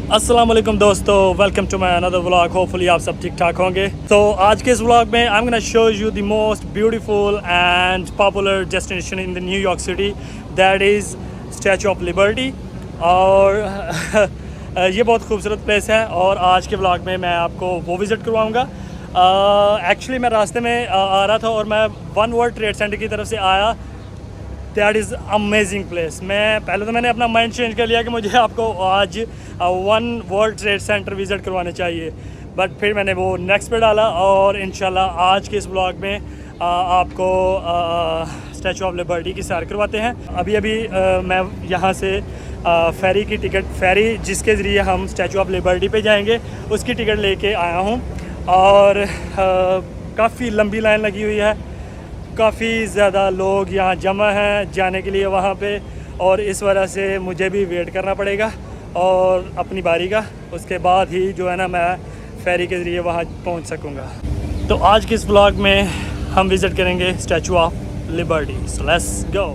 अस्सलाम वालेकुम दोस्तों, welcome to my another vlog. Hopefully आप सब ठीक ठाक होंगे। तो आज के इस व्लॉग में I am gonna show you the most beautiful and popular destination in the New York city, that is statue of liberty. और ये बहुत खूबसूरत प्लेस है और आज के व्लॉग में मैं आपको वो विज़िट करवाऊँगा। एक्चुअली मैं रास्ते में आ रहा था और मैं वन वर्ल्ड ट्रेड सेंटर की तरफ से आया। That is amazing place. मैंने अपना माइंड चेंज कर लिया कि मुझे आपको आज one world trade centre visit करवाने चाहिए, बट फिर मैंने वो नेक्स्ट पे डाला और इंशाल्लाह आज के इस ब्लॉग में आपको स्टैचू ऑफ लिबर्टी की सैर करवाते हैं। अभी मैं यहाँ से फेरी जिसके ज़रिए हम स्टैचू ऑफ लिबर्टी पे जाएंगे उसकी टिकट लेके आया हूँ और काफ़ी लंबी लाइन लगी हुई है। काफ़ी ज़्यादा लोग यहाँ जमा हैं जाने के लिए वहाँ पे, और इस वजह से मुझे भी वेट करना पड़ेगा और अपनी बारी का, उसके बाद ही जो है ना मैं फेरी के ज़रिए वहाँ पहुँच सकूँगा। तो आज के इस व्लॉग में हम विज़िट करेंगे statue of liberty. So let's go.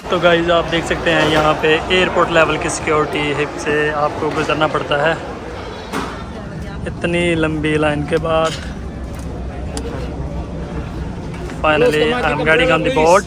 तो गाइस आप देख सकते हैं यहाँ पे एयरपोर्ट लेवल की सिक्योरिटी से आपको गुजरना पड़ता है। इतनी लंबी लाइन के बाद finally I am getting on the board.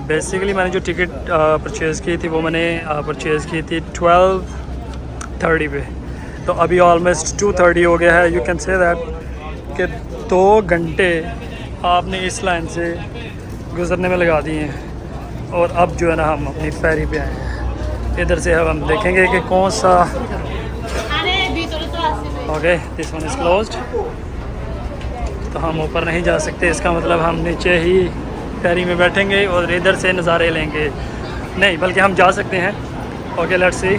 Basically मैंने जो टिकट परचेज़ की थी वो मैंने परचेज़ की थी 12:30 पे। तो अभी ऑलमोस्ट 2:30 हो गया है। यू कैन से दैट कि 2 घंटे आपने इस लाइन से गुजरने में लगा दिए हैं और अब जो है ना हम अपनी फेरी पे आए हैं। इधर से अब हम देखेंगे कि कौन सा okay this one is closed, तो हम ऊपर नहीं जा सकते। इसका मतलब हम नीचे ही फेरी में बैठेंगे और इधर से नज़ारे लेंगे। नहीं बल्कि हम जा सकते हैं। ओके लेट्स सी,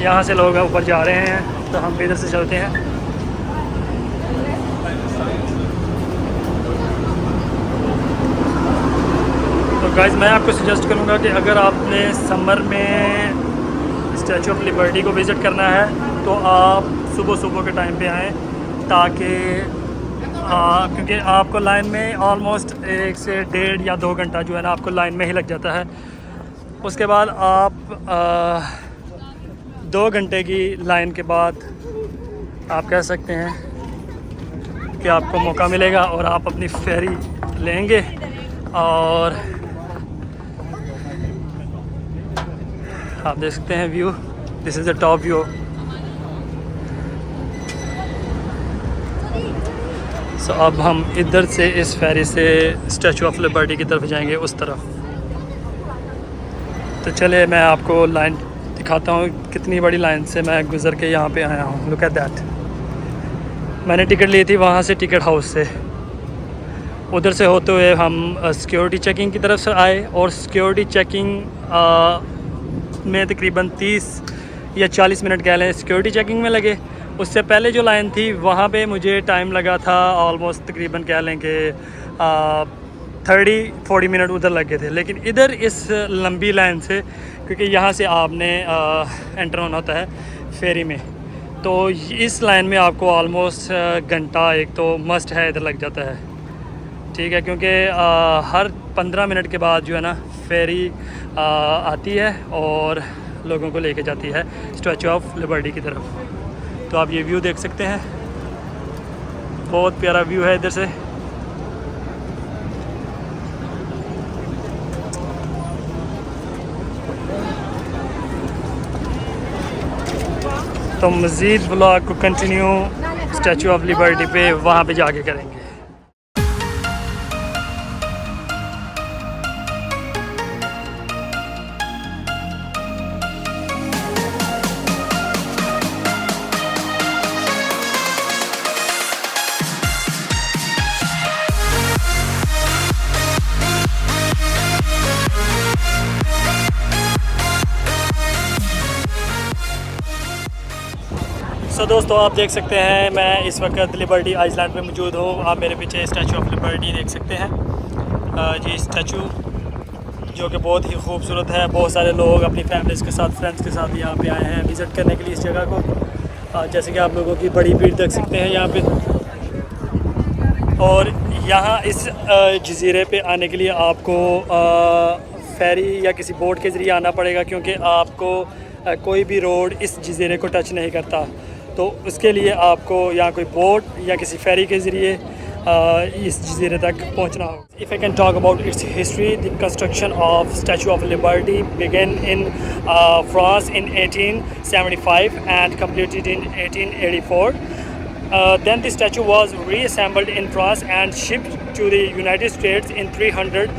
यहाँ से लोग ऊपर जा रहे हैं तो हम भी इधर से चलते हैं। तो गाइस मैं आपको सजेस्ट करूँगा कि अगर आपने समर में स्टैचू ऑफ लिबर्टी को विज़िट करना है तो आप सुबह के टाइम पे आएँ, ताकि क्योंकि आपको लाइन में ऑलमोस्ट 1 से 1.5 या 2 घंटा जो है ना आपको लाइन में ही लग जाता है। उसके बाद आप 2 घंटे की लाइन के बाद आप कह सकते हैं कि आपको मौका मिलेगा और आप अपनी फेरी लेंगे। और आप देख सकते हैं view, this is the top view. So अब हम इधर से इस फेरी से स्टैचू ऑफ लिबर्टी की तरफ जाएंगे, उस तरफ। तो चले मैं आपको लाइन दिखाता हूँ कितनी बड़ी लाइन से मैं गुज़र के यहाँ पे आया हूँ। Look at that. मैंने टिकट ली थी वहाँ से टिकट हाउस से। उधर से होते हुए हम सिक्योरिटी चेकिंग की तरफ से आए और सिक्योरिटी चेकिंग में तकरीबन 30 या 40 मिनट कह लें सिक्योरिटी चेकिंग में लगे। उससे पहले जो लाइन थी वहाँ पे मुझे टाइम लगा था ऑलमोस्ट तकरीबन कह लें कि 30-40 मिनट उधर लगे थे। लेकिन इधर इस लंबी लाइन से, क्योंकि यहाँ से आपने एंटर होना होता है फेरी में, तो इस लाइन में आपको ऑलमोस्ट घंटा एक तो मस्ट है इधर लग जाता है। ठीक है, क्योंकि हर 15 मिनट के बाद जो है ना फेरी आती है और लोगों को लेके जाती है स्टैचू ऑफ लिबर्टी की तरफ। तो आप ये व्यू देख सकते हैं, बहुत प्यारा व्यू है इधर से। तो मज़ीद व्लॉग को कंटिन्यू स्टैचू ऑफ लिबर्टी पे वहाँ पे जाके करेंगे। सो दोस्तों आप देख सकते हैं मैं इस वक्त लिबर्टी आइलैंड पे मौजूद हूँ। आप मेरे पीछे स्टैचू ऑफ लिबर्टी देख सकते हैं। ये स्टैचू जो कि बहुत ही खूबसूरत है। बहुत सारे लोग अपनी फैमिलीज़ के साथ, फ्रेंड्स के साथ यहाँ पे आए हैं विज़िट करने के लिए इस जगह को। जैसे कि आप लोगों की बड़ी भीड़ देख सकते हैं यहाँ पे। और यहाँ इस जज़ीरे पे आने के लिए आपको फेरी या किसी बोट के ज़रिए आना पड़ेगा, क्योंकि आपको कोई भी रोड इस जज़ीरे को टच नहीं करता। तो उसके लिए आपको यहाँ कोई बोट या किसी फेरी के ज़रिए इस जज़ीरे तक पहुँचना होगा। If I can talk about its history, the construction of Statue of Liberty began in France in 1875 and completed in 1884. Then the statue was reassembled in France and shipped to the United States in 300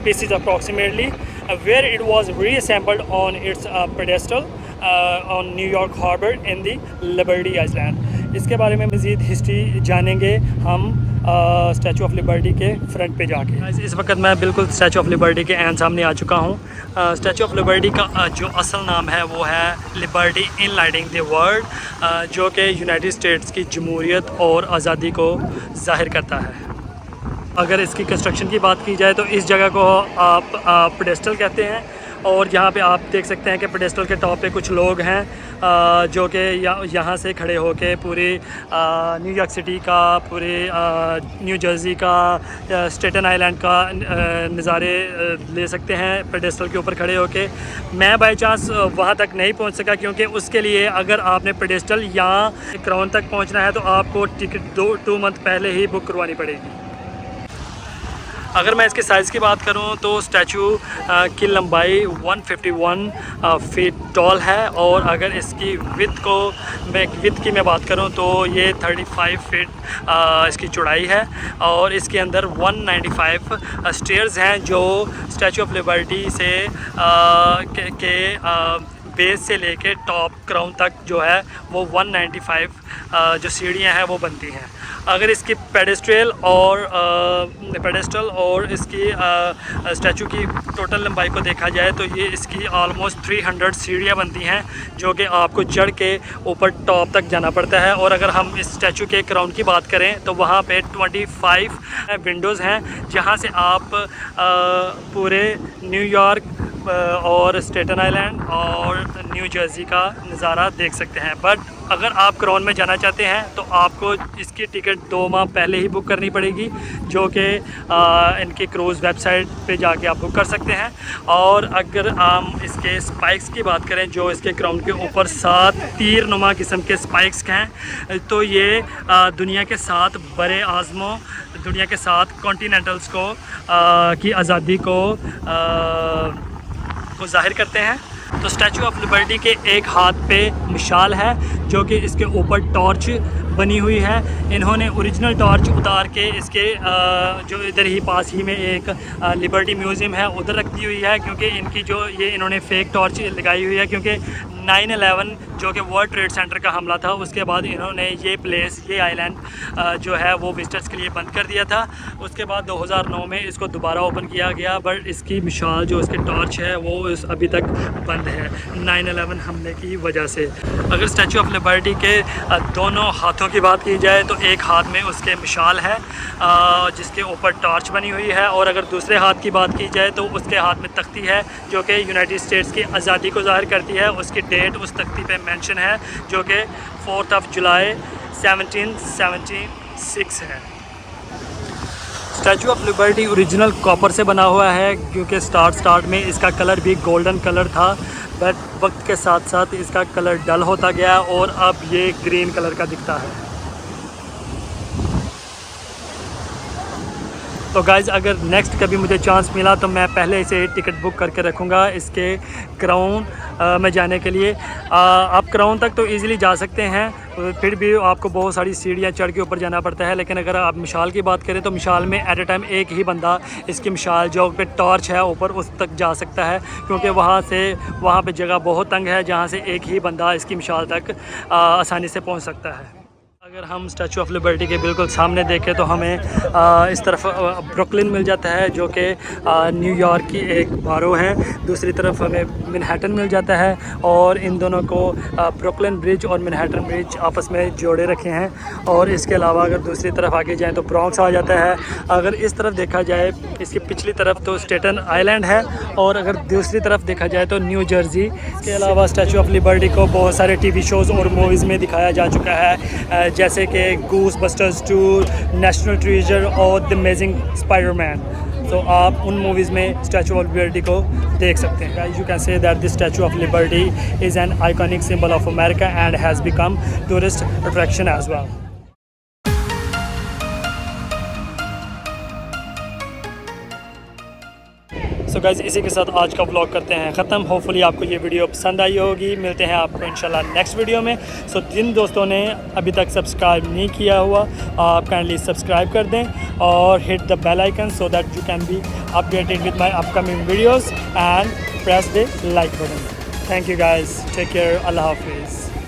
pieces approximately, where it was reassembled on its pedestal on New York Harbor in the Liberty Island. इसके बारे में मज़ीद history जानेंगे हम statue of liberty के front पे जाके। इस वक्त मैं बिल्कुल स्टैचू ऑफ लिबर्टी के एन सामने आ चुका हूँ। स्टैचू ऑफ लिबर्टी का जो असल नाम है वो है liberty in lighting the world, जो कि यूनाइटेड स्टेट्स की जमहूरियत और आज़ादी को ज़ाहिर करता है। अगर इसकी कंस्ट्रक्शन की बात की जाए तो इस जगह को आप पेडेस्टल कहते हैं, और यहाँ पे आप देख सकते हैं कि पेडेस्टल के टॉप पे कुछ लोग हैं जो कि यहाँ से खड़े होके पूरी न्यूयॉर्क सिटी का, पूरे न्यू जर्सी का, स्टेटन आइलैंड का नज़ारे ले सकते हैं पेडेस्टल के ऊपर खड़े होके। मैं बाय चांस वहाँ तक नहीं पहुँच सका, क्योंकि उसके लिए अगर आपने पेडेस्टल या क्राउन तक पहुँचना है तो आपको टिकट 2 मंथ पहले ही बुक करवानी पड़ेगी। अगर मैं इसके साइज़ की बात करूं तो स्टैचू की लंबाई 151 फीट टॉल है, और अगर इसकी विथ की मैं बात करूं तो ये 35 फीट इसकी चौड़ाई है, और इसके अंदर 195 स्टेयर्स हैं जो स्टैचू ऑफ लिबर्टी से बेस से लेके टॉप क्राउन तक जो है वो 195 जो सीढ़ियाँ हैं वो बनती हैं। अगर इसकी पेडेस्टल और इसकी स्टैचू की टोटल लंबाई को देखा जाए तो ये इसकी ऑलमोस्ट 300 सीढ़ियाँ बनती हैं, जो कि आपको चढ़ के ऊपर टॉप तक जाना पड़ता है। और अगर हम इस स्टैचू के क्राउन की बात करें तो वहाँ पे 25 विंडोज़ हैं, जहाँ से आप पूरे न्यूयॉर्क और स्टेटन आइलैंड और न्यू जर्सी का नज़ारा देख सकते हैं। बट अगर आप क्राउन में जाना चाहते हैं तो आपको इसकी टिकट 2 माह पहले ही बुक करनी पड़ेगी, जो कि इनकी क्रूज़ वेबसाइट पे जाके आप बुक कर सकते हैं। और अगर हम इसके स्पाइक्स की बात करें, जो इसके क्राउन के ऊपर 7 तीरनुमा किस्म के स्पाइक्स हैं, तो ये दुनिया के 7 बड़े आज़मों, दुनिया के 7 कॉन्टिनेंटल्स को की आज़ादी को ज़ाहिर करते हैं। तो स्टैचू ऑफ लिबर्टी के एक हाथ पे मिसाल है, जो कि इसके ऊपर टॉर्च बनी हुई है। इन्होंने ओरिजिनल टॉर्च उतार के इसके जो इधर ही पास ही में एक लिबर्टी म्यूज़ियम है उधर रख दी हुई है, क्योंकि इनकी जो ये इन्होंने फेक टॉर्च लगाई हुई है, क्योंकि 9/11 जो कि वर्ल्ड ट्रेड सेंटर का हमला था, उसके बाद इन्होंने ये आइलैंड जो है वो विजिटर्स के लिए बंद कर दिया था। उसके बाद 2009 में इसको दोबारा ओपन किया गया, बट इसकी मिसाल जो इसकी टॉर्च है वो अभी तक बंद है 9/11 हमले की वजह से। अगर स्टैचू ऑफ लिबर्टी के दोनों हाथों की बात की जाए तो एक हाथ में उसके मिसाल है जिसके ऊपर टॉर्च बनी हुई है, और अगर दूसरे हाथ की बात की जाए तो उसके हाथ में तख्ती है, जो कि यूनाइटेड स्टेट्स की आज़ादी को ज़ाहिर करती है। उसकी डेट उस तख्ती पे मेंशन है, जो कि 4 जुलाई 1776 है। Statue of liberty original copper से बना हुआ है, क्योंकि स्टार्ट में इसका कलर भी गोल्डन कलर था, बट वक्त के साथ साथ इसका कलर डल होता गया और अब ये ग्रीन कलर का दिखता है। तो गाइज़, अगर नेक्स्ट कभी मुझे चांस मिला तो मैं पहले से टिकट बुक करके रखूँगा इसके क्राउन में जाने के लिए। आप क्राउन तक तो इजीली जा सकते हैं, फिर भी आपको बहुत सारी सीढ़ियाँ चढ़ के ऊपर जाना पड़ता है। लेकिन अगर आप मिसाल की बात करें तो मिसाल में एट ए टाइम एक ही बंदा इसकी मिसाल जो पे टॉर्च है ऊपर उस तक जा सकता है, क्योंकि वहाँ पे जगह बहुत तंग है, जहाँ से एक ही बंदा इसकी मिसाल तक आसानी से पहुँच सकता है। अगर हम स्टैचू ऑफ लिबर्टी के बिल्कुल सामने देखें तो हमें इस तरफ ब्रुकलिन मिल जाता है, जो कि न्यूयॉर्क की एक बारो है। दूसरी तरफ हमें मैनहट्टन मिल जाता है, और इन दोनों को ब्रुकलिन ब्रिज और मैनहट्टन ब्रिज आपस में जोड़े रखे हैं। और इसके अलावा अगर दूसरी तरफ आगे जाएँ तो ब्रॉन्क्स आ जाता है। अगर इस तरफ देखा जाए, इसकी पिछली तरफ तो स्टेटन आइलैंड है, और अगर दूसरी तरफ देखा जाए तो न्यू जर्सी। इसके अलावा स्टैचू ऑफ लिबर्टी को बहुत सारे TV शोज़ और मूवीज़ में दिखाया जा चुका है, जैसे कि goose busters tour, national treasure और द अमेजिंग स्पाइडरमैन। तो आप उन मूवीज़ में स्टैचू ऑफ लिबर्टी को देख सकते हैं। Guys, you can say that this Statue of Liberty is an iconic symbol of America and has become tourist attraction as well. So guys, इसी के साथ आज का व्लॉग करते हैं ख़त्म। होपफुली आपको ये वीडियो पसंद आई होगी। मिलते हैं आपको इंशाल्लाह नेक्स्ट वीडियो में। सो जिन दोस्तों ने अभी तक सब्सक्राइब नहीं किया हुआ, आप काइंडली सब्सक्राइब कर दें और hit the bell icon so that you can be updated with my upcoming videos and press the like button. Thank you guys, take care, अल्लाह हाफिज़।